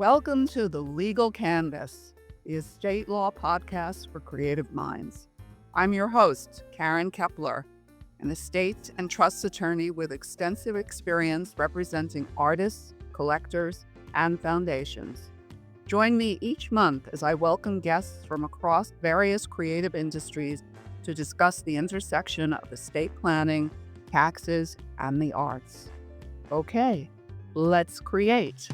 Welcome to The Legal Canvas, the estate law podcast for creative minds. I'm your host, Caryn Keppler, an estate and trust attorney with extensive experience representing artists, collectors, and foundations. Join me each month as I welcome guests from across various creative industries to discuss the intersection of estate planning, taxes, and the arts. Okay, let's create.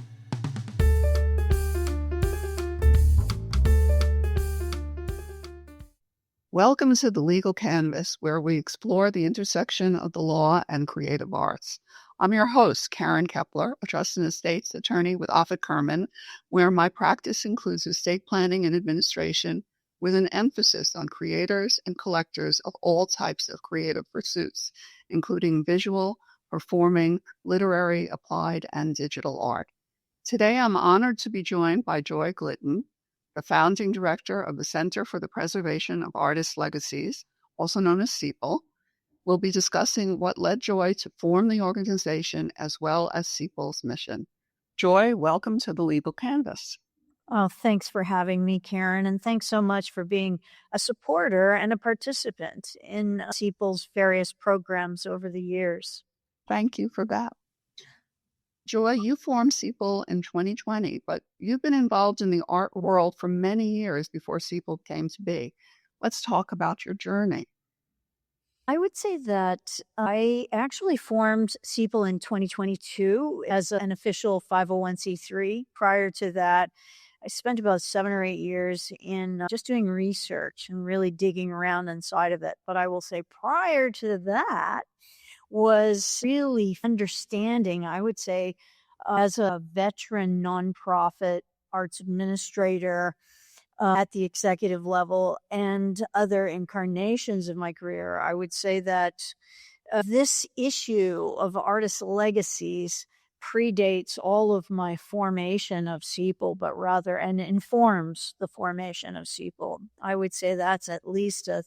Welcome to The Legal Canvas, where we explore the intersection of the law and creative arts. I'm your host, Caryn Keppler, a trust and estates attorney with Offit Kurman, where my practice includes estate planning and administration with an emphasis on creators and collectors of all types of creative pursuits, including visual, performing, literary, applied, and digital art. Today, I'm honored to be joined by Joy Glidden, the founding director of the Center for the Preservation of Artist Legacies, also known as CPAL. We'll be discussing what led Joy to form the organization as well as CPAL's mission. Joy, welcome to The Legal Canvas. Oh, thanks for having me, Caryn, and thanks so much for being a supporter and a participant in CPAL's various programs over the years. Thank you for that. Joy, you formed CPAL in 2020, but you've been involved in the art world for many years before CPAL came to be. Let's talk about your journey. I would say that I actually formed CPAL in 2022 as an official 501c3. Prior to that, I spent about 7 or 8 years in just doing research and really digging around inside of it. But I will say prior to that was really understanding, I would say, as a veteran nonprofit arts administrator at the executive level and other incarnations of my career, I would say that this issue of artist legacies predates all of my formation of CPAL, but rather, and informs the formation of CPAL. I would say that's at least a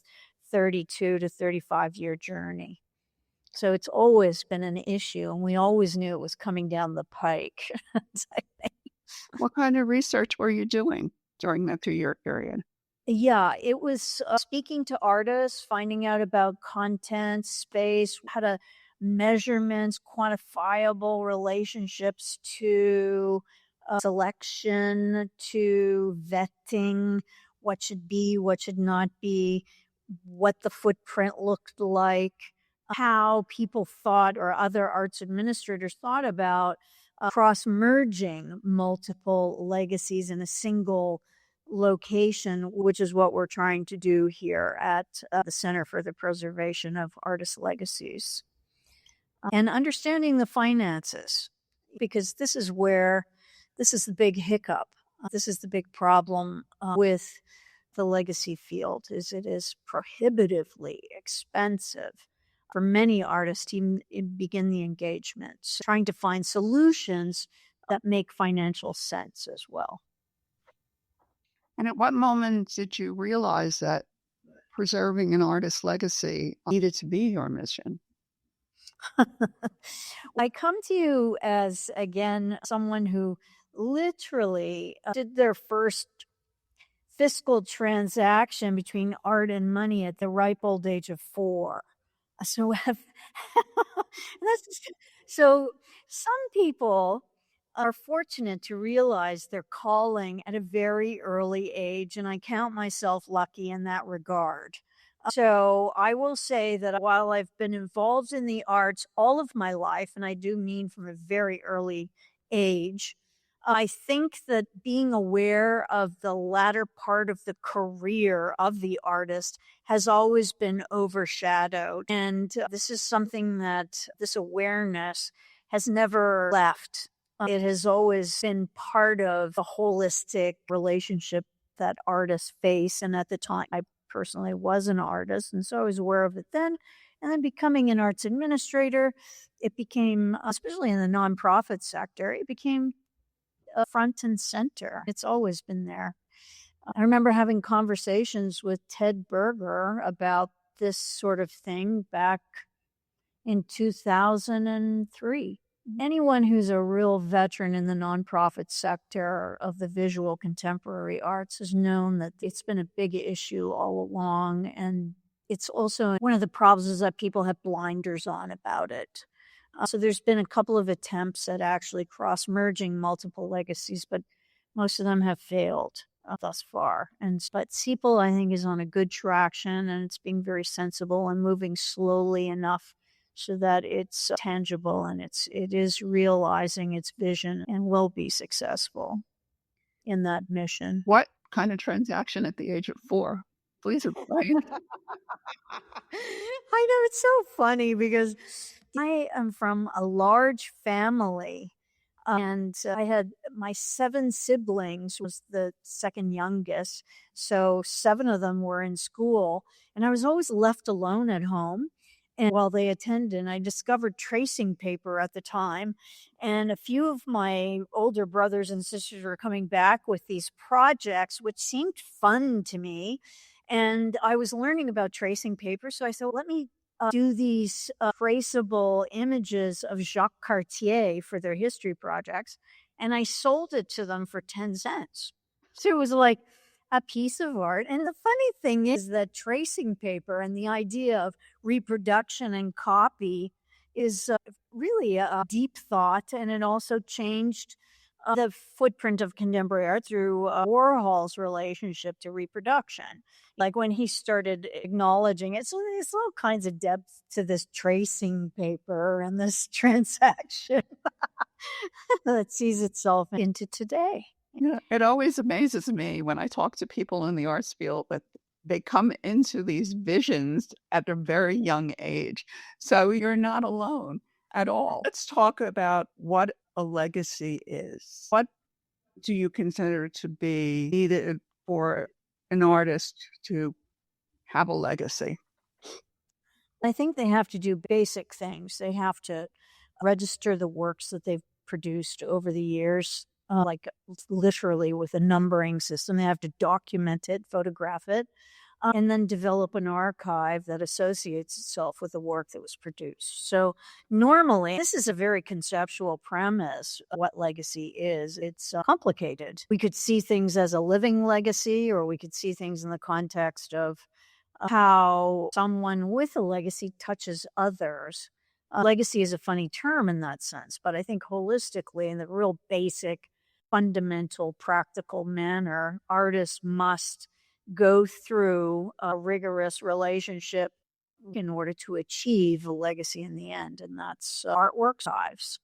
32 to 35 year journey. So it's always been an issue, and we always knew it was coming down the pike. What kind of research were you doing during that 2-year period? Yeah, it was speaking to artists, finding out about content, space, how to measurements, quantifiable relationships to selection, to vetting, what should be, what should not be, what the footprint looked like, how people thought or other arts administrators thought about cross-merging multiple legacies in a single location, which is what we're trying to do here at the Center for the Preservation of Artist Legacies. And understanding the finances, because this is the big hiccup. This is the big problem with the legacy field, is it is prohibitively expensive for many artists to begin the engagement, trying to find solutions that make financial sense as well. And at what moment did you realize that preserving an artist's legacy needed to be your mission? I come to you as, again, someone who literally did their first fiscal transaction between art and money at the ripe old age of 4. So some people are fortunate to realize their calling at a very early age, and I count myself lucky in that regard. So I will say that while I've been involved in the arts all of my life, and I do mean from a very early age, I think that being aware of the latter part of the career of the artist has always been overshadowed. And this is something that this awareness has never left. It has always been part of the holistic relationship that artists face. And at the time, I personally was an artist, and so I was aware of it then. And then becoming an arts administrator, it became, especially in the nonprofit sector, it became front and center. It's always been there. I remember having conversations with Ted Berger about this sort of thing back in 2003. Anyone who's a real veteran in the nonprofit sector of the visual contemporary arts has known that it's been a big issue all along. And it's also one of the problems is that people have blinders on about it. So there's been a couple of attempts at actually cross-merging multiple legacies, but most of them have failed thus far. But CPAL, I think, is on a good traction, and it's being very sensible and moving slowly enough so that it's tangible and it is realizing its vision and will be successful in that mission. What kind of transaction at the age of 4? Please explain. I know, it's so funny because I am from a large family. And I had my 7 siblings, was the second youngest. So 7 of them were in school, and I was always left alone at home. And while they attended, I discovered tracing paper at the time. And a few of my older brothers and sisters were coming back with these projects, which seemed fun to me. And I was learning about tracing paper. So I said, well, let me do these traceable images of Jacques Cartier for their history projects. And I sold it to them for 10 cents. So it was like a piece of art. And the funny thing is that tracing paper and the idea of reproduction and copy is really a deep thought. And it also changed the footprint of contemporary art through Warhol's relationship to reproduction. Like when he started acknowledging it, so there's all kinds of depth to this tracing paper and this transaction that sees itself into today. Yeah, it always amazes me when I talk to people in the arts field that they come into these visions at a very young age. So you're not alone at all. Let's talk about what a legacy is. What do you consider to be needed for an artist to have a legacy? I think they have to do basic things. They have to register the works that they've produced over the years, like literally with a numbering system. They have to document it, photograph it, and then develop an archive that associates itself with the work that was produced. So normally, this is a very conceptual premise of what legacy is. It's complicated. We could see things as a living legacy, or we could see things in the context of how someone with a legacy touches others. Legacy is a funny term in that sense, but I think holistically, in the real basic, fundamental, practical manner, artists must go through a rigorous relationship in order to achieve a legacy in the end. And that's artwork lives,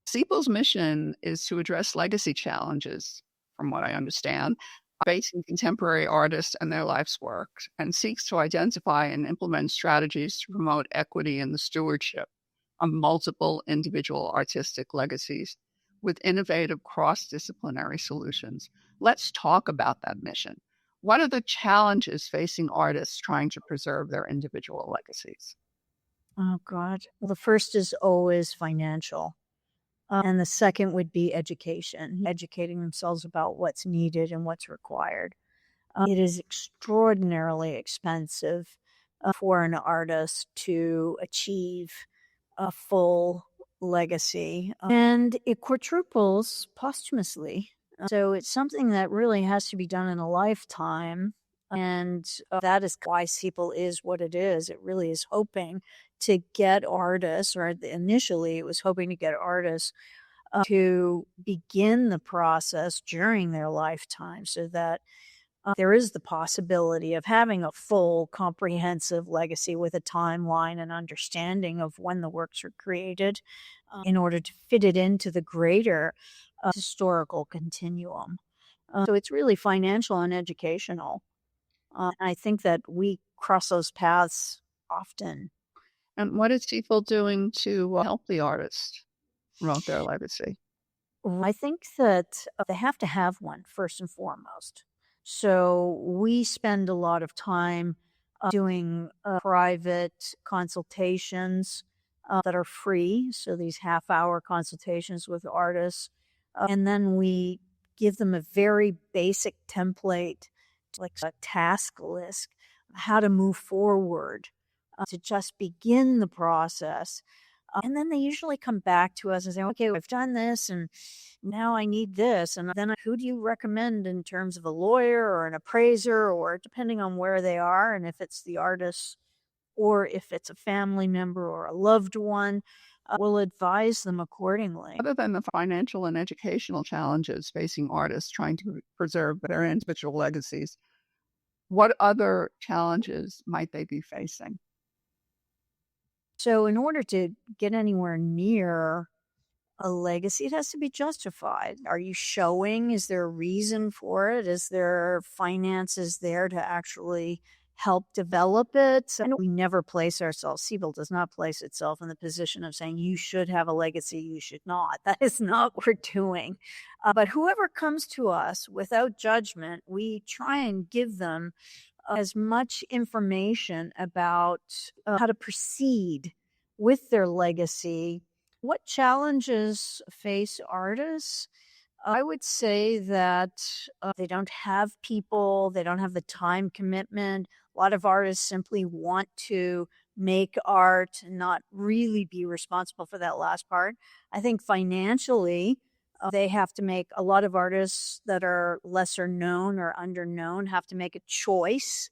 CPAL's mission is to address legacy challenges, from what I understand, facing contemporary artists and their life's work, and seeks to identify and implement strategies to promote equity in the stewardship of multiple individual artistic legacies with innovative cross-disciplinary solutions. Let's talk about that mission. What are the challenges facing artists trying to preserve their individual legacies? Oh, God. Well, the first is always financial. And the second would be education, educating themselves about what's needed and what's required. It is extraordinarily expensive for an artist to achieve a full legacy, and it quadruples posthumously. So it's something that really has to be done in a lifetime. And that is why CPAL is what it is. It really is hoping to get artists, or initially it was hoping to get artists to begin the process during their lifetime so that there is the possibility of having a full, comprehensive legacy with a timeline and understanding of when the works were created in order to fit it into the greater historical continuum. So it's really financial and educational. I think that we cross those paths often. And what is CPAL doing to help the artists promote their legacy? I think that they have to have one, first and foremost. So we spend a lot of time doing private consultations that are free. So these half-hour consultations with artists. And then we give them a very basic template, like a task list, how to move forward, to just begin the process And then they usually come back to us and say, okay, I've done this and now I need this. And then who do you recommend in terms of a lawyer or an appraiser, or depending on where they are, and if it's the artist or if it's a family member or a loved one, we'll advise them accordingly. Other than the financial and educational challenges facing artists trying to preserve their individual legacies, what other challenges might they be facing? So in order to get anywhere near a legacy, it has to be justified. Are you showing? Is there a reason for it? Is there finances there to actually help develop it? And we never place ourselves, CPAL does not place itself in the position of saying you should have a legacy, you should not. That is not what we're doing. But whoever comes to us without judgment, we try and give them as much information about how to proceed with their legacy. What challenges face artists? I would say that they don't have people, they don't have the time commitment. A lot of artists simply want to make art and not really be responsible for that last part. I think financially, they have to make, a lot of artists that are lesser known or underknown have to make a choice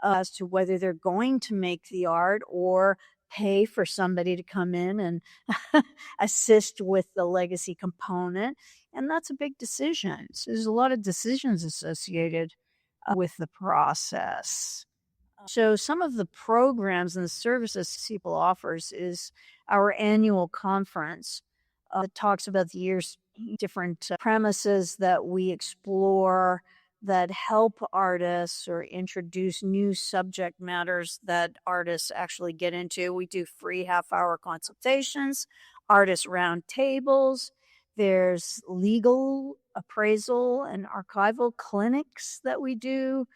as to whether they're going to make the art or pay for somebody to come in and assist with the legacy component. And that's a big decision. So there's a lot of decisions associated with the process. So some of the programs and the services CPAL offers is our annual conference that talks about the year's different premises that we explore that help artists or introduce new subject matters that artists actually get into. We do free half-hour consultations, artist roundtables. There's legal appraisal and archival clinics that we do.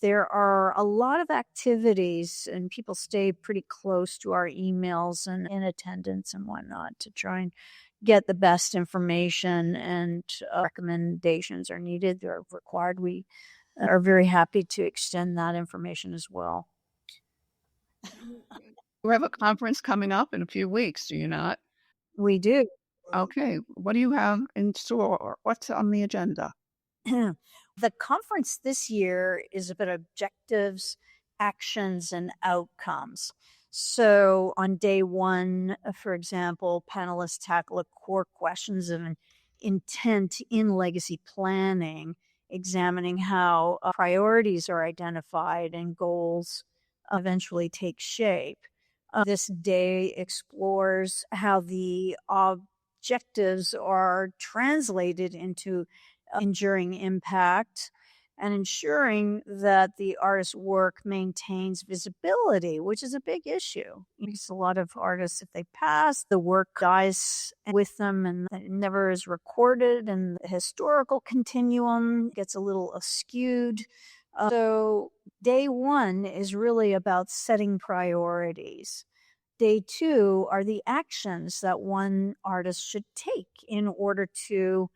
There are a lot of activities, and people stay pretty close to our emails and in attendance and whatnot to try and get the best information, and recommendations are needed. They're required. We are very happy to extend that information as well. We have a conference coming up in a few weeks, do you not? We do. Okay. What do you have in store? What's on the agenda? The conference this year is about objectives, actions, and outcomes. So on day one, for example, panelists tackle the core questions of intent in legacy planning, examining how priorities are identified and goals eventually take shape. This day explores how the objectives are translated into enduring impact and ensuring that the artist's work maintains visibility, which is a big issue. Because a lot of artists, if they pass, the work dies with them and it never is recorded, and the historical continuum gets a little askewed. So day one is really about setting priorities. Day two are the actions that one artist should take in order to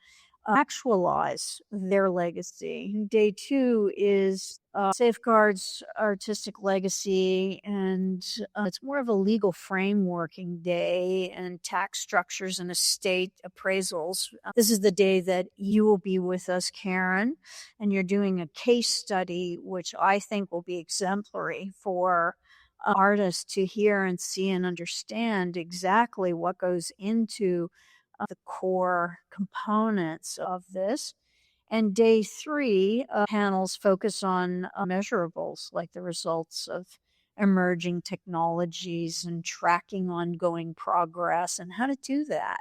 actualize their legacy. Day two is safeguards artistic legacy, and it's more of a legal frameworking day, and tax structures and estate appraisals. This is the day that you will be with us, Caryn, and you're doing a case study, which I think will be exemplary for artists to hear and see and understand exactly what goes into the core components of this. And day three, panels focus on measurables like the results of emerging technologies and tracking ongoing progress and how to do that.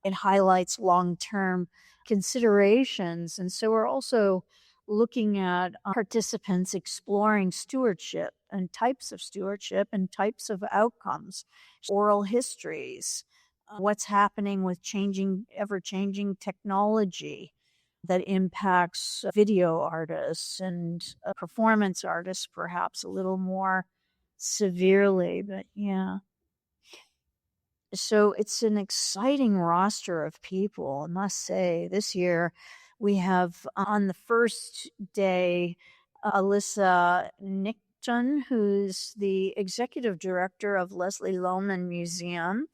It highlights long-term considerations. And so we're also looking at participants exploring stewardship and types of outcomes, oral histories, what's happening with ever-changing technology that impacts video artists and performance artists perhaps a little more severely. But yeah. So it's an exciting roster of people, I must say. This year we have on the first day Alyssa Nickton, who's the executive director of Leslie Lohman Museum.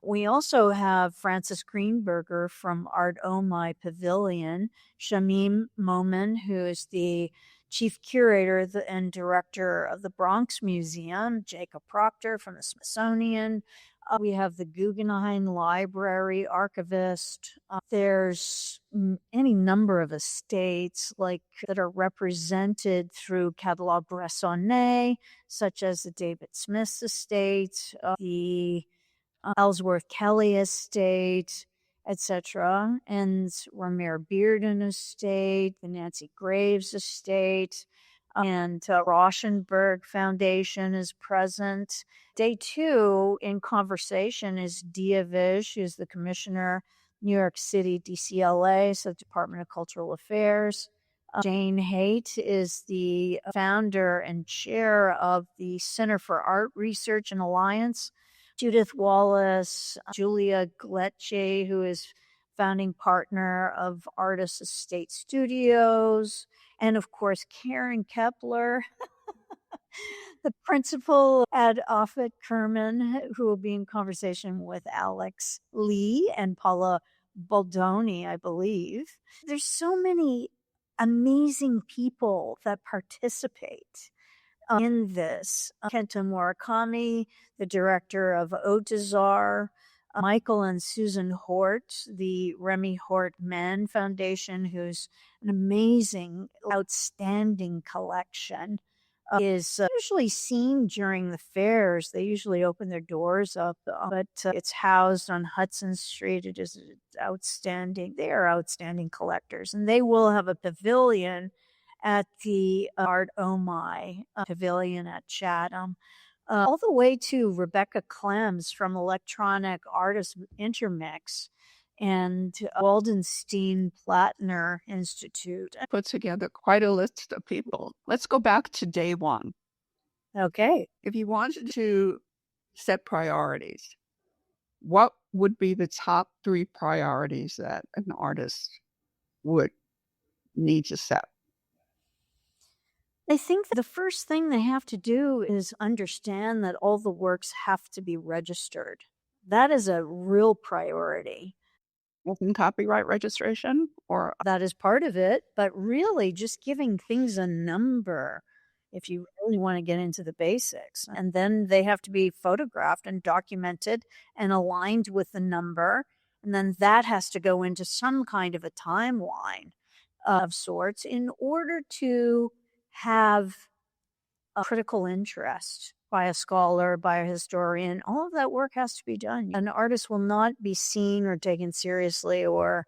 We also have Francis Greenberger from Art My Pavilion, Shamim Momin, who is the chief curator and director of the Bronx Museum, Jacob Proctor from the Smithsonian. We have the Guggenheim Library archivist. There's any number of estates that are represented through Catalogue Bressonnet, such as the David Smith's estate, the Ellsworth Kelly estate, etc., and Ramir Bearden estate, the Nancy Graves estate, and Rauschenberg Foundation is present. Day 2 in conversation is Dia Vish, who's the commissioner, New York City DCLA, so Department of Cultural Affairs. Jane Haight is the founder and chair of the Center for Art Research and Alliance. Judith Wallace, Julia Gletche, who is founding partner of Artist Estate Studios, and of course, Caryn Keppler, the principal at Offit Kurman, who will be in conversation with Alex Lee and Paula Baldoni, I believe. There's so many amazing people that participate in this. Kenta Murakami, the director of Otazar, Michael and Susan Hort, the Remy Hort Men Foundation, who's an amazing, outstanding collection, is usually seen during the fairs. They usually open their doors up, but it's housed on Hudson Street. It is outstanding. They are outstanding collectors, and they will have a pavilion at the Art My Pavilion at Chatham. All the way to Rebecca Clems from Electronic Artist Intermix and Waldenstein Plattner Institute. Put together quite a list of people. Let's go back to day 1. Okay. If you wanted to set priorities, what would be the top 3 priorities that an artist would need to set? I think the first thing they have to do is understand that all the works have to be registered. That is a real priority. Open copyright registration, or that is part of it, but really just giving things a number if you really want to get into the basics. And then they have to be photographed and documented and aligned with the number. And then that has to go into some kind of a timeline of sorts in order to have a critical interest by a scholar, by a historian. All of that work has to be done. An artist will not be seen or taken seriously or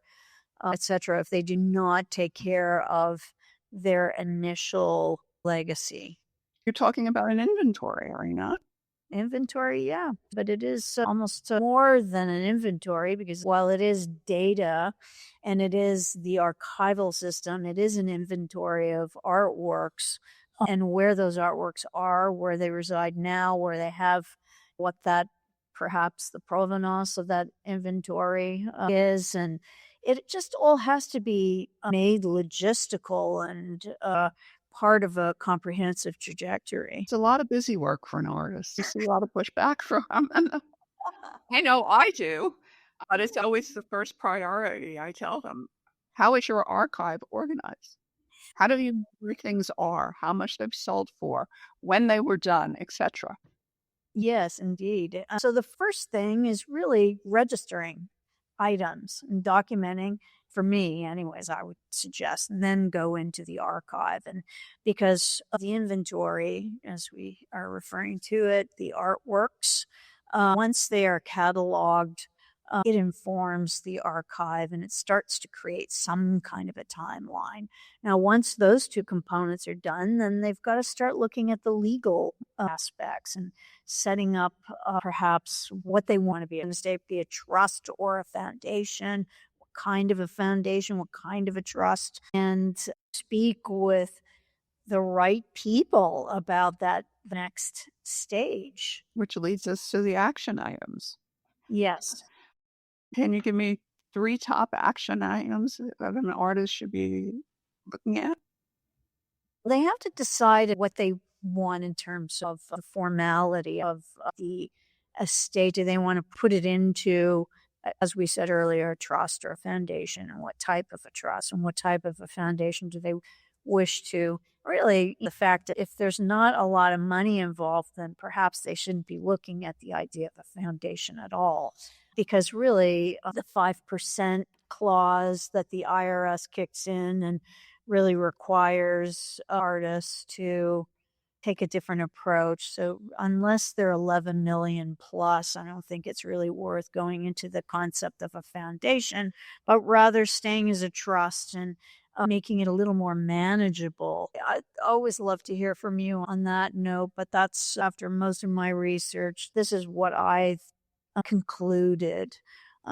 etc. if they do not take care of their initial legacy. You're talking about an inventory, are you not? Inventory, yeah, but it is almost more than an inventory, because while it is data and it is the archival system, it is an inventory of artworks and where those artworks are, where they reside now, where they have what that perhaps the provenance of that inventory is. And it just all has to be made logistical and part of a comprehensive trajectory. It's a lot of busy work for an artist. You see a lot of pushback from them. I know I do, but it's always the first priority. I tell them, how is your archive organized? How do you know where things are, how much they've sold for, when they were done, etc.? Yes, indeed. So the first thing is really registering items and documenting. For me, anyways, I would suggest, and then go into the archive. And because of the inventory, as we are referring to it, the artworks, once they are cataloged, it informs the archive and it starts to create some kind of a timeline. Now, once those two components are done, then they've got to start looking at the legal aspects and setting up perhaps what they want to be. Is it be a trust or a foundation? What kind of a foundation? What kind of a trust? And speak with the right people about that next stage. Which leads us to the action items. Yes. Can you give me 3 top action items that an artist should be looking at? They have to decide what they want in terms of the formality of the estate do they want to put it into, as we said earlier, a trust or a foundation, and what type of a trust and what type of a foundation do they wish to. Really, the fact that if there's not a lot of money involved, then perhaps they shouldn't be looking at the idea of a foundation at all. Because really, the 5% clause that the IRS kicks in and really requires artists to take a different approach. So unless they're 11 million plus, I don't think it's really worth going into the concept of a foundation, but rather staying as a trust and making it a little more manageable. I always love to hear from you on that note, but that's after most of my research. This is what I've concluded,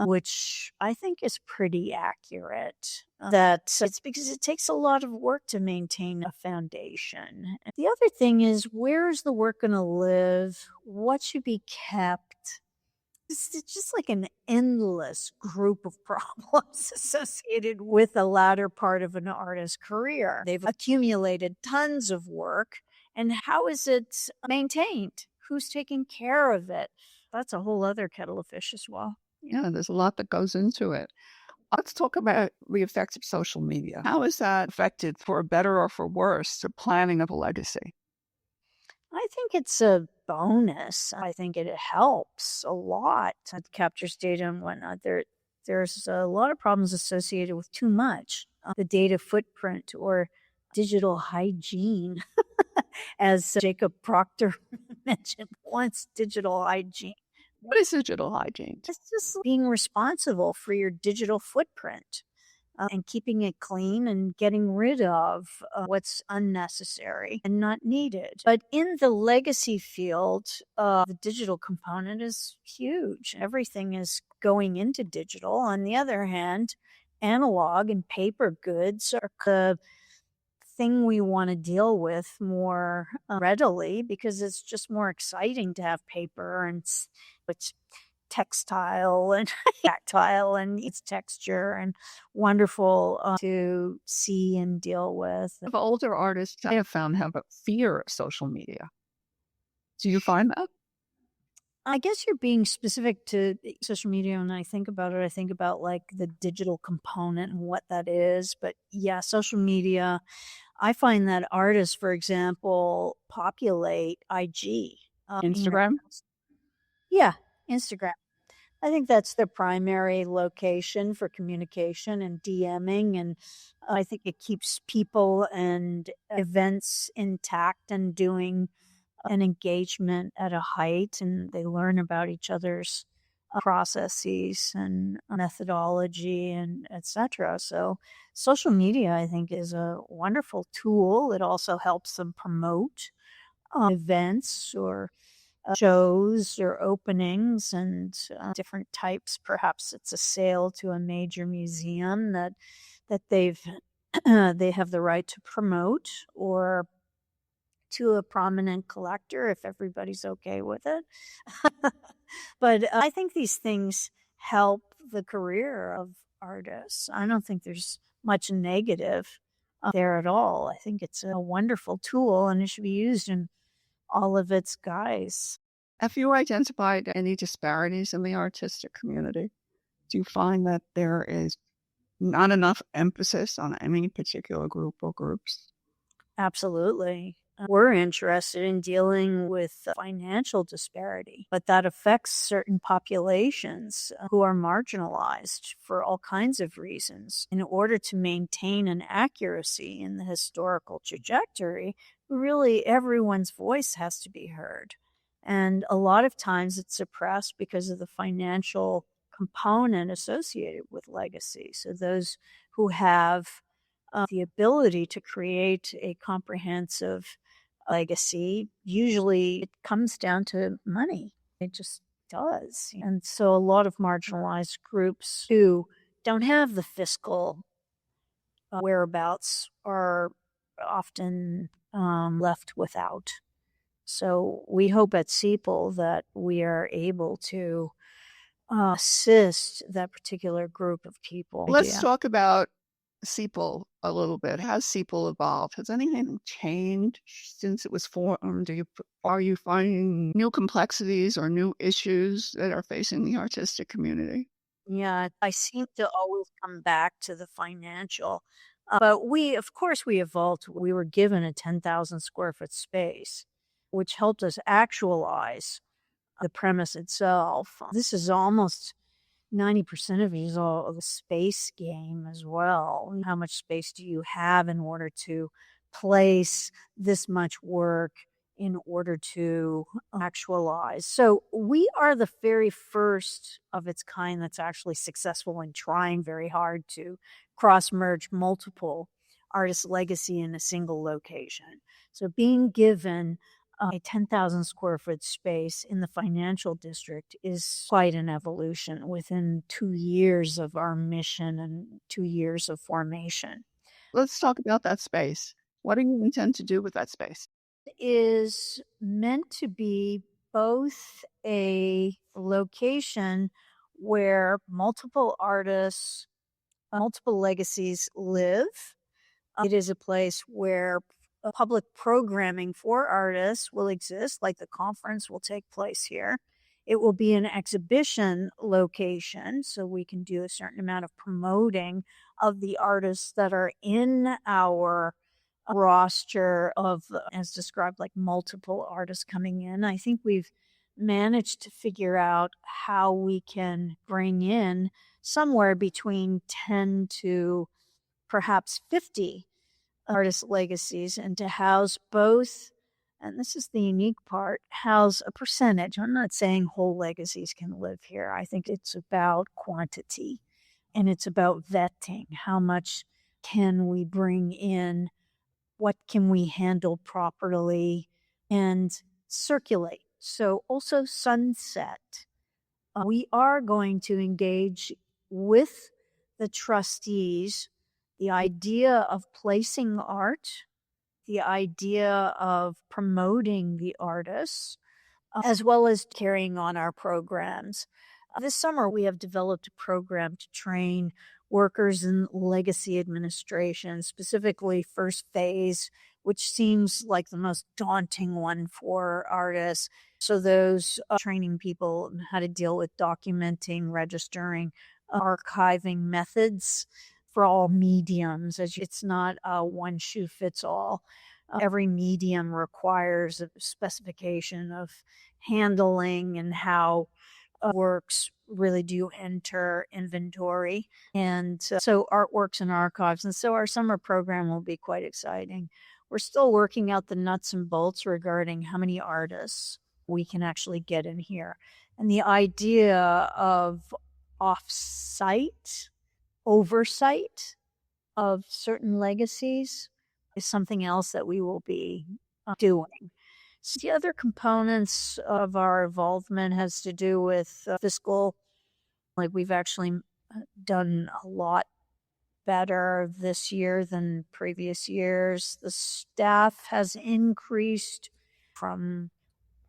which I think is pretty accurate. That it's because it takes a lot of work to maintain a foundation. The other thing is, where is the work going to live? What should be kept? It's just like an endless group of problems associated with the latter part of an artist's career. They've accumulated tons of work, and how is it maintained? Who's taking care of it? That's a whole other kettle of fish as well. Yeah, there's a lot that goes into it. Let's talk about the effects of social media. How is that affected, for better or for worse, the planning of a legacy? I think it's a bonus. I think it helps a lot. It captures data and whatnot. There's a lot of problems associated with too much. The data footprint or digital hygiene, as Jacob Proctor mentioned once, digital hygiene. What is digital hygiene? It's just being responsible for your digital footprint and keeping it clean and getting rid of what's unnecessary and not needed. But in the legacy field, the digital component is huge. Everything is going into digital. On the other hand, analog and paper goods are the thing we want to deal with more readily, because it's just more exciting to have paper, and it's textile and tactile and its texture and wonderful to see and deal with. Of older artists, I have found, have a fear of social media. Do you find that? I guess you're being specific to social media. When I think about it, I think about like the digital component and what that is. But yeah, social media, I find that artists, for example, populate IG. Instagram? Yeah, Instagram. I think that's the primary location for communication and DMing. And I think it keeps people and events intact and doing an engagement at a height, and they learn about each other's processes and methodology and etc. So social media, I think, is a wonderful tool. It also helps them promote events or shows or openings and different types. Perhaps it's a sale to a major museum that they've they have the right to promote, or to a prominent collector if everybody's okay with it. But I think these things help the career of artists. I don't think there's much negative there at all. I think it's a wonderful tool, and it should be used in all of its guise. Have you identified any disparities in the artistic community? Do you find that there is not enough emphasis on any particular group or groups? Absolutely. We're interested in dealing with financial disparity, but that affects certain populations who are marginalized for all kinds of reasons. In order to maintain an accuracy in the historical trajectory, really everyone's voice has to be heard. And a lot of times it's suppressed because of the financial component associated with legacy. So those who have the ability to create a comprehensive legacy, usually it comes down to money. It just does. And so a lot of marginalized groups who don't have the fiscal whereabouts are often left without. So we hope at CPAL that we are able to assist that particular group of people. Let's talk about CPAL a little bit. Has CPAL evolved? Has anything changed since it was formed? Are you finding new complexities or new issues that are facing the artistic community? Yeah, I seem to always come back to the financial. But of course, we evolved. We were given a 10,000 square foot space, which helped us actualize the premise itself. This is almost 90% of it is all of the space game as well. How much space do you have in order to place this much work in order to actualize? So we are the very first of its kind that's actually successful in trying very hard to cross merge multiple artist legacy in a single location. So being given a 10,000 square foot space in the financial district is quite an evolution within 2 years of our mission and 2 years of formation. Let's talk about that space. What do you intend to do with that space? It is meant to be both a location where multiple artists, multiple legacies live. It is a place where public programming for artists will exist, like the conference will take place here. It will be an exhibition location, so we can do a certain amount of promoting of the artists that are in our roster of, as described, like multiple artists coming in. I think we've managed to figure out how we can bring in somewhere between 10 to perhaps 50 artist legacies, and to house both, and this is the unique part, house a percentage. I'm not saying whole legacies can live here. I think it's about quantity and it's about vetting. How much can we bring in? What can we handle properly and circulate? So also sunset. We are going to engage with the trustees. The idea of placing art, the idea of promoting the artists, as well as carrying on our programs. This summer, we have developed a program to train workers in legacy administration, specifically first phase, which seems like the most daunting one for artists. So those training people how to deal with documenting, registering, archiving methods for all mediums. As it's not a one shoe fits all. Every medium requires a specification of handling and how works really do enter inventory. And so artworks and archives. And so our summer program will be quite exciting. We're still working out the nuts and bolts regarding how many artists we can actually get in here. And the idea of off-site oversight of certain legacies is something else that we will be doing. So the other components of our involvement has to do with fiscal. Like we've actually done a lot better this year than previous years. The staff has increased from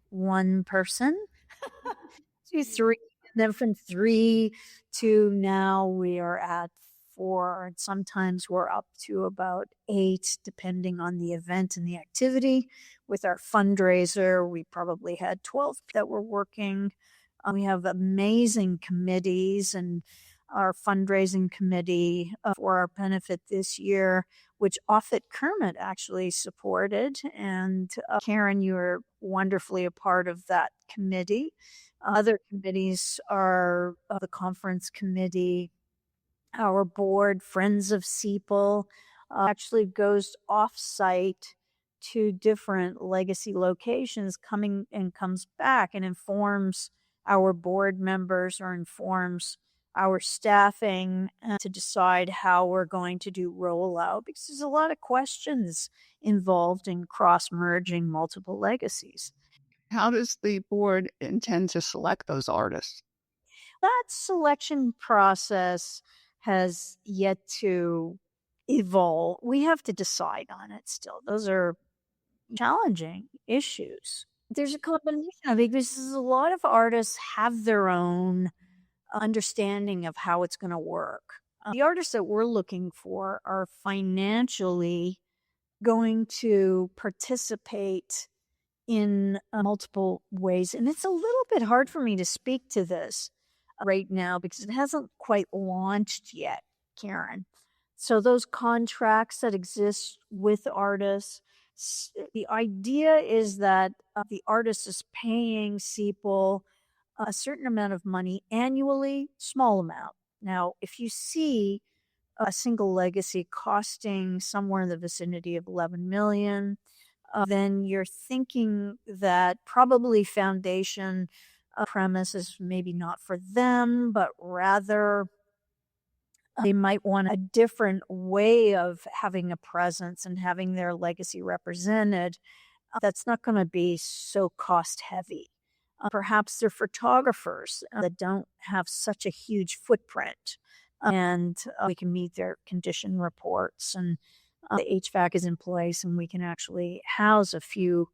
one person to three, and then from 3 to now we are at 4, and sometimes we're up to about 8, depending on the event and the activity. With our fundraiser, we probably had 12 that were working. We have amazing committees, and our fundraising committee for our benefit this year, which Offit Kurman actually supported. And Caryn, you were wonderfully a part of that committee. Other committees are the conference committee, our board, Friends of CPAL, actually goes off-site to different legacy locations, coming and comes back and informs our board members or informs our staffing to decide how we're going to do rollout, because there's a lot of questions involved in cross-merging multiple legacies. How does the board intend to select those artists? That selection process has yet to evolve. We have to decide on it still. Those are challenging issues. There's a combination of it because a lot of artists have their own understanding of how it's going to work. The artists that we're looking for are financially going to participate in multiple ways. And it's a little bit hard for me to speak to this right now because it hasn't quite launched yet, Caryn. So those contracts that exist with artists, the idea is that the artist is paying CPAL a certain amount of money annually, small amount. Now, if you see a single legacy costing somewhere in the vicinity of 11 million, then you're thinking that probably foundation premise is maybe not for them, but rather they might want a different way of having a presence and having their legacy represented. That's not going to be so cost heavy. Perhaps they're photographers that don't have such a huge footprint and we can meet their condition reports and the HVAC is in place and we can actually house a few.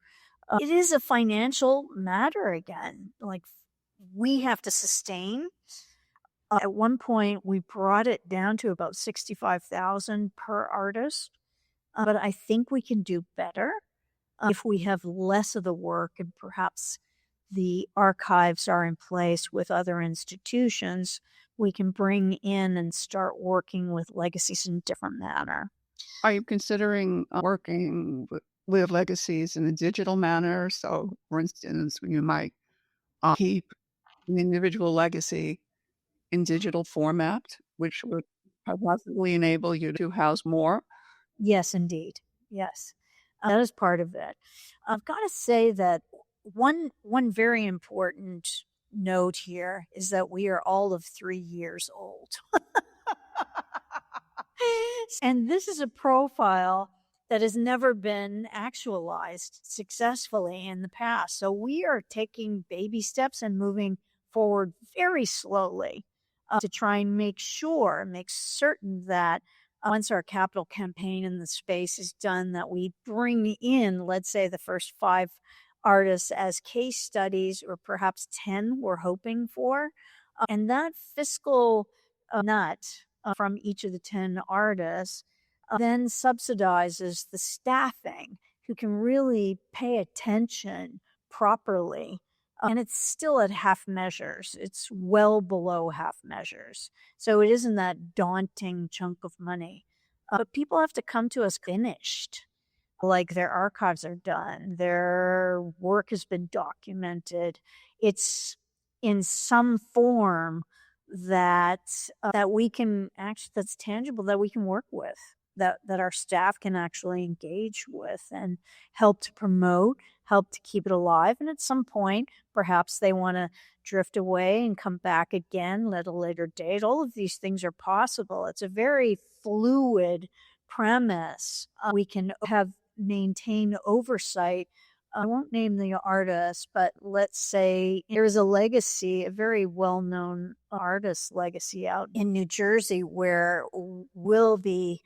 It is a financial matter again. Like we have to sustain. At one point, we brought it down to about 65,000 per artist, but I think we can do better if we have less of the work and perhaps the archives are in place with other institutions. We can bring in and start working with legacies in a different manner. Are you considering working with legacies in a digital manner? So, for instance, you might keep an individual legacy in digital format, which would possibly enable you to house more? Yes, indeed. Yes, that is part of it. I've got to say that one very important note here is that we are all of 3 years old. And this is a profile that has never been actualized successfully in the past. So we are taking baby steps and moving forward very slowly to try and make certain that once our capital campaign in the space is done, that we bring in, let's say, the first 5 artists as case studies, or perhaps 10 we're hoping for. And that fiscal nut from each of the 10 artists then subsidizes the staffing who can really pay attention properly. And it's still at half measures. It's well below half measures. So it isn't that daunting chunk of money. But people have to come to us finished. Like their archives are done. Their work has been documented. It's in some form that we can actually, that's tangible, that we can work with, that our staff can actually engage with and help to promote, help to keep it alive. And at some point, perhaps they want to drift away and come back again at a later date. All of these things are possible. It's a very fluid premise. We can maintain oversight. I won't name the artist, but let's say there's a legacy, a very well-known artist legacy out in New Jersey where we'll be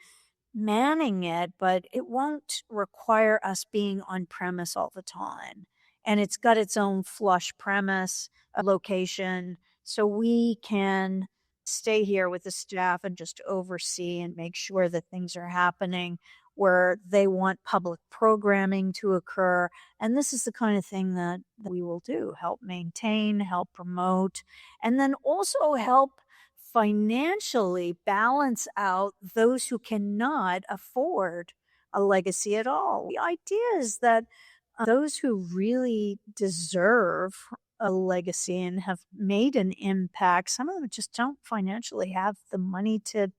manning it, but it won't require us being on premise all the time. And it's got its own flush premise, a location, so we can stay here with the staff and just oversee and make sure that things are happening where they want public programming to occur. And this is the kind of thing that we will do, help maintain, help promote, and then also help financially balance out those who cannot afford a legacy at all. The idea is that those who really deserve a legacy and have made an impact, some of them just don't financially have the money to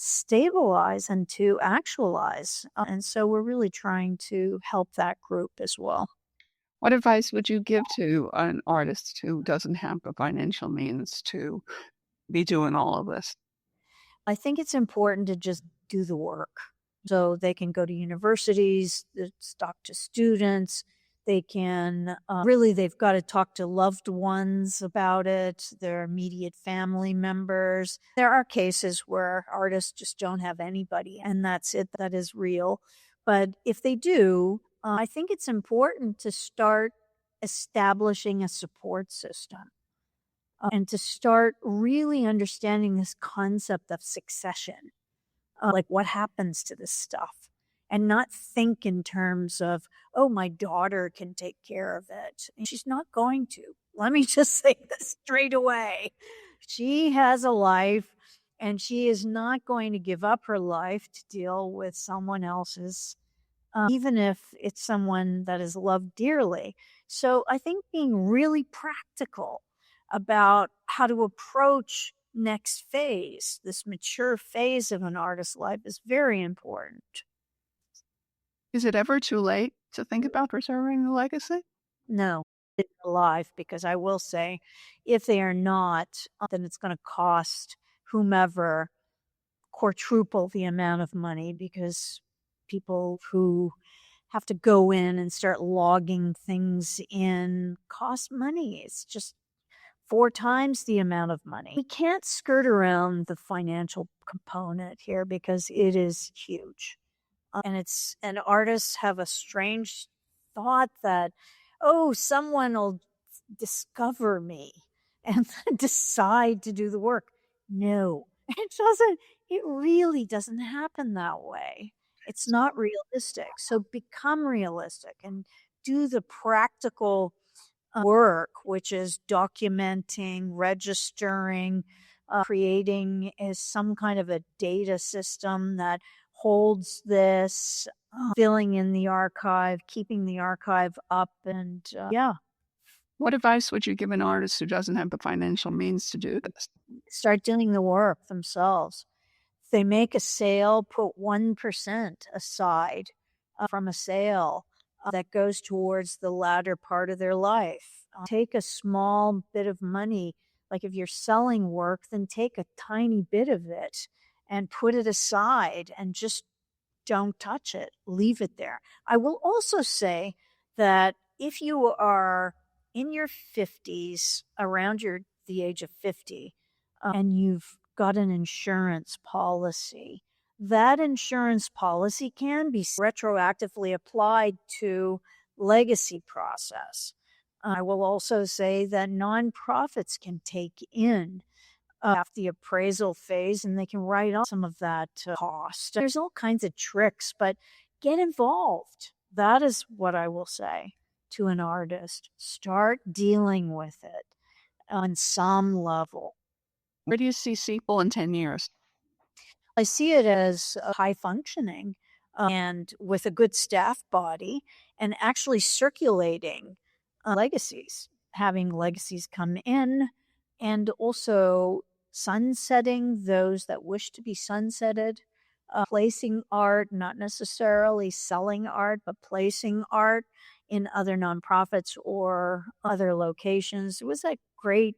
stabilize and to actualize. And so we're really trying to help that group as well. What advice would you give to an artist who doesn't have the financial means to be doing all of this? I think it's important to just do the work. So they can go to universities, talk to students. They can they've got to talk to loved ones about it, their immediate family members. There are cases where artists just don't have anybody, and that's it. That is real. But if they do, I think it's important to start establishing a support system. and to start really understanding this concept of succession, like what happens to this stuff, and not think in terms of, oh, my daughter can take care of it. And she's not going to. Let me just say this straight away. She has a life, and she is not going to give up her life to deal with someone else's, even if it's someone that is loved dearly. So I think being really practical about how to approach next phase, this mature phase of an artist's life, is very important. Is it ever too late to think about preserving the legacy? No, it's alive, because I will say, if they are not, then it's going to cost whomever quadruple the amount of money, because people who have to go in and start logging things in cost money. It's just 4 times the amount of money. We can't skirt around the financial component here because it is huge. And artists have a strange thought that, oh, someone will discover me and decide to do the work. No, it doesn't. It really doesn't happen that way. It's not realistic. So become realistic and do the practical work, which is documenting, registering, creating some kind of a data system that holds this, filling in the archive, keeping the archive up, and yeah. What advice would you give an artist who doesn't have the financial means to do this? Start doing the work themselves. If they make a sale, put 1% aside from a sale that goes towards the latter part of their life. Take a small bit of money. Like if you're selling work, then take a tiny bit of it and put it aside and just don't touch it. Leave it there. I will also say that if you are in your 50s, around the age of 50, and you've got an insurance policy, that insurance policy can be retroactively applied to legacy process. I will also say that nonprofits can take in after the appraisal phase, and they can write off some of that cost. There's all kinds of tricks, but get involved. That is what I will say to an artist. Start dealing with it on some level. Where do you see CPAL in 10 years? I see it as high functioning and with a good staff body, and actually circulating legacies, having legacies come in, and also sunsetting those that wish to be sunsetted, placing art, not necessarily selling art, but placing art in other nonprofits or other locations. It was a great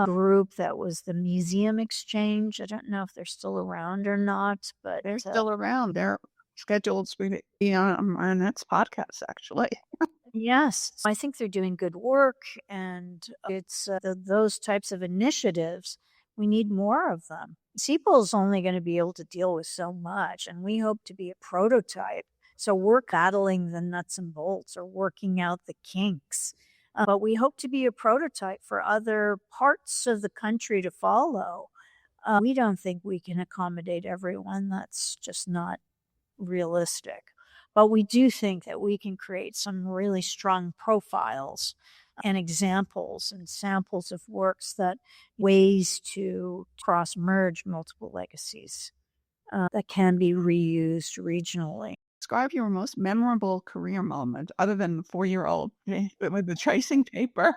group that was the Museum Exchange. I don't know if they're still around or not, but They're still around. They're scheduled to be on my next podcast, actually. yes, I think they're doing good work, and it's those types of initiatives. We need more of them. CPAL is only going to be able to deal with so much, and we hope to be a prototype. So we're battling the nuts and bolts or working out the kinks. But we hope to be a prototype for other parts of the country to follow. We don't think we can accommodate everyone. That's just not realistic. But we do think that we can create some really strong profiles and examples and samples of works, that ways to cross-merge multiple legacies that can be reused regionally. Describe your most memorable career moment, other than the 4-year-old with the tracing paper.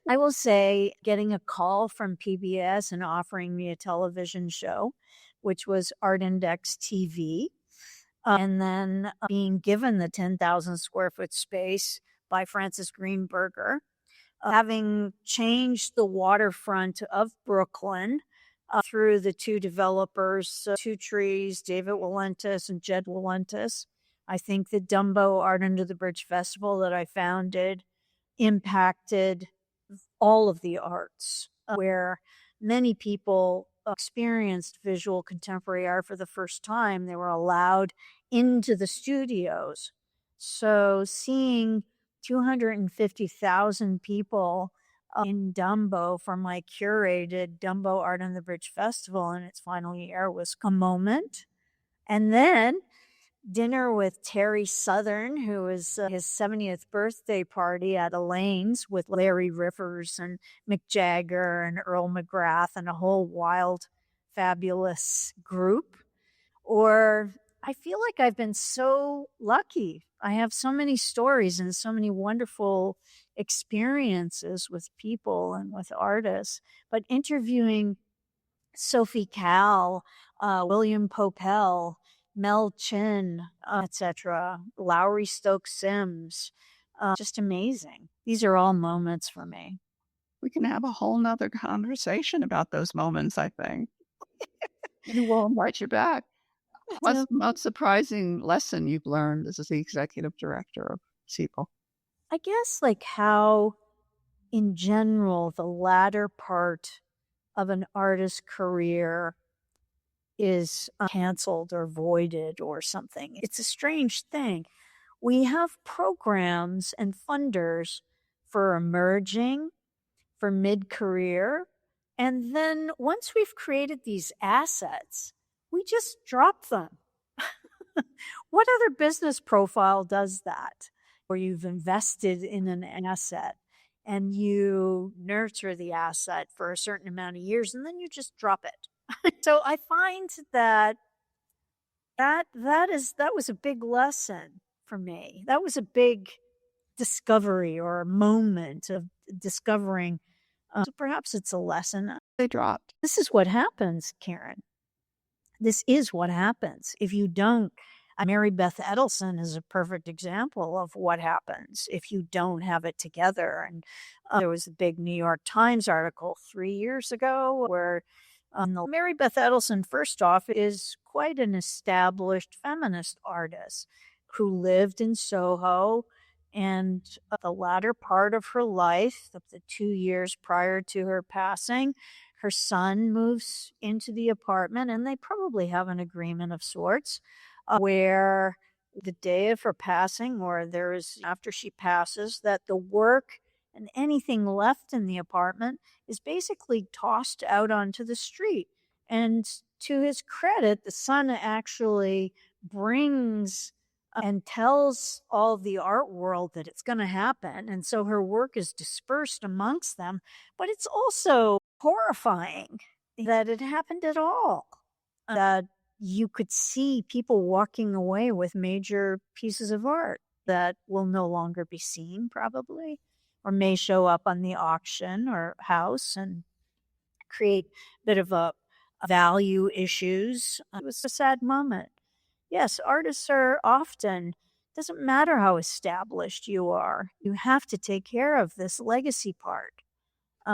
I will say getting a call from PBS and offering me a television show, which was Art Index TV, and then being given the 10,000 square foot space by Francis Greenberger, having changed the waterfront of Brooklyn through the 2 developers, Two Trees, David Walentis and Jed Walentis. I think the DUMBO Art Under the Bridge Festival that I founded impacted all of the arts, where many people experienced visual contemporary art for the first time. They were allowed into the studios. So seeing 250,000 people in DUMBO for my curated DUMBO Art on the Bridge Festival in its final year was a moment. And then dinner with Terry Southern, who was his 70th birthday party at Elaine's with Larry Rivers and Mick Jagger and Earl McGrath and a whole wild, fabulous group. Or I feel like I've been so lucky. I have so many stories and so many wonderful experiences with people and with artists. But interviewing Sophie Calle, William Popel, Mel Chin, etc., Lowry Stokes Sims, just amazing. These are all moments for me. We can have a whole nother conversation about those moments, I think. Maybe we'll invite you back. What's the most surprising lesson you've learned as the executive director of CPAL? I guess like how, in general, the latter part of an artist's career is canceled or voided or something. It's a strange thing. We have programs and funders for emerging, for mid-career, and then once we've created these assets, we just drop them. What other business profile does that? Where you've invested in an asset and you nurture the asset for a certain amount of years and then you just drop it. So I find that was a big lesson for me. That was a big discovery or a moment of discovering. So perhaps it's a lesson. They dropped. This is what happens, Caryn. This is what happens if you don't. Mary Beth Edelson is a perfect example of what happens if you don't have it together. And there was a big New York Times article 3 years ago where Mary Beth Edelson, first off, is quite an established feminist artist who lived in Soho. And the latter part of her life, the 2 years prior to her passing, her son moves into the apartment and they probably have an agreement of sorts where the day of her passing or there is after she passes that the work and anything left in the apartment is basically tossed out onto the street. And to his credit, the son actually brings and tells all the art world that it's going to happen. And so her work is dispersed amongst them. But it's also horrifying that it happened at all. That you could see people walking away with major pieces of art that will no longer be seen, probably, or may show up on the auction or house and create a bit of a value issues. It was a sad moment. Yes, artists are often, doesn't matter how established you are, you have to take care of this legacy part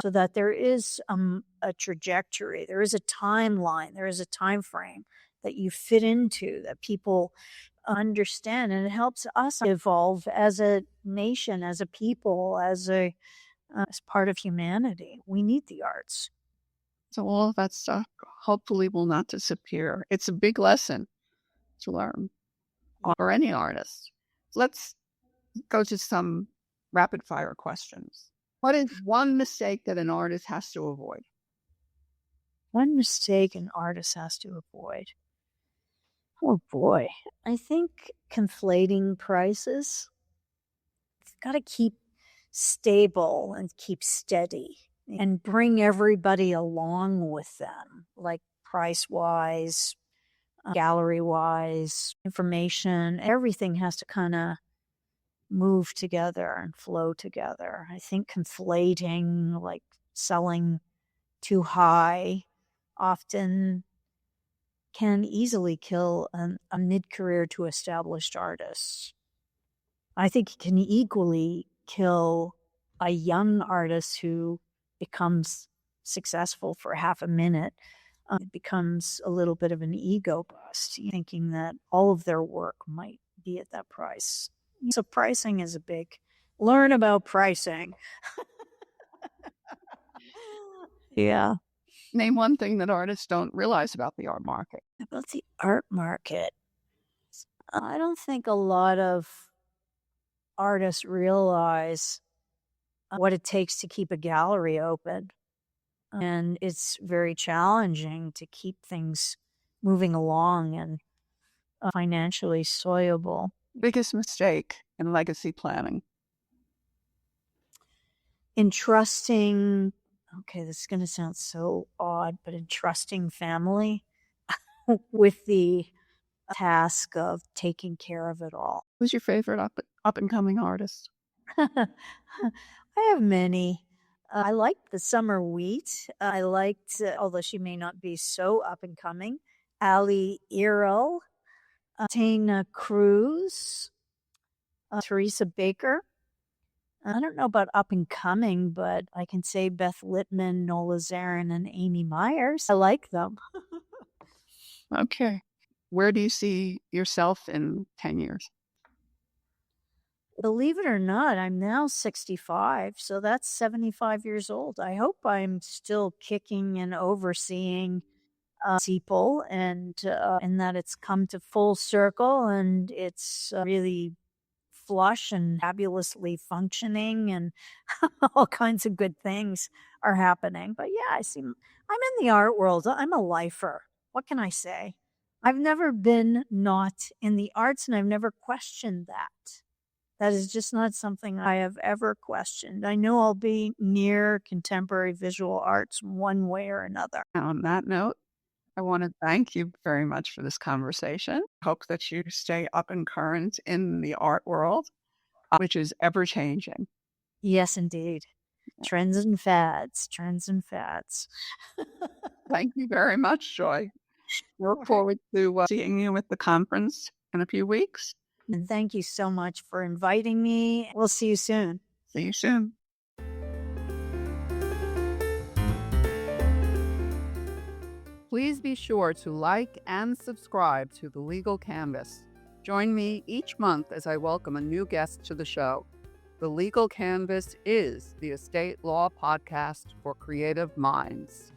so that there is a trajectory, there is a timeline, there is a time frame that you fit into, that people understand, and it helps us evolve as a nation, as a people, as part of humanity. We need the arts. So all of that stuff hopefully will not disappear. It's a big lesson to learn for any artist. Let's go to some rapid fire questions. What is one mistake that an artist has to avoid? One mistake an artist has to avoid. Oh boy. I think conflating prices. You've got to keep stable and keep steady and bring everybody along with them, like price-wise, gallery-wise, information. Everything has to kind of move together and flow together. I think conflating, like selling too high, often can easily kill a mid-career to established artist. I think it can equally kill a young artist who becomes successful for half a minute. It becomes a little bit of an ego bust, thinking that all of their work might be at that price. So pricing is a big, learn about pricing. Yeah. Name one thing that artists don't realize about the art market. About the art market, I don't think a lot of artists realize what it takes to keep a gallery open. And it's very challenging to keep things moving along and financially soyable. Biggest mistake in legacy planning? Entrusting, okay, this is going to sound so odd, but entrusting family with the task of taking care of it all. Who's your favorite up and coming artist? I have many. I liked the Summer Wheat. I liked, although she may not be so up and coming, Ali Errol, Tana Cruz, Teresa Baker. I don't know about up and coming, but I can say Beth Littman, Nola Zarin, and Amy Myers. I like them. Okay. Where do you see yourself in 10 years? Believe it or not, I'm now 65, so that's 75 years old. I hope I'm still kicking and overseeing CPAL and that it's come to full circle and it's really flush and fabulously functioning and all kinds of good things are happening. But yeah, I'm in the art world. I'm a lifer. What can I say? I've never been not in the arts and I've never questioned that. That is just not something I have ever questioned. I know I'll be near contemporary visual arts one way or another. On that note, I want to thank you very much for this conversation. Hope that you stay up and current in the art world, which is ever changing. Yes, indeed. Trends and fads. Thank you very much, Joy. I look forward to seeing you at the conference in a few weeks. And thank you so much for inviting me. We'll see you soon. See you soon. Please be sure to like and subscribe to The Legal Canvas. Join me each month as I welcome a new guest to the show. The Legal Canvas is the estate law podcast for creative minds.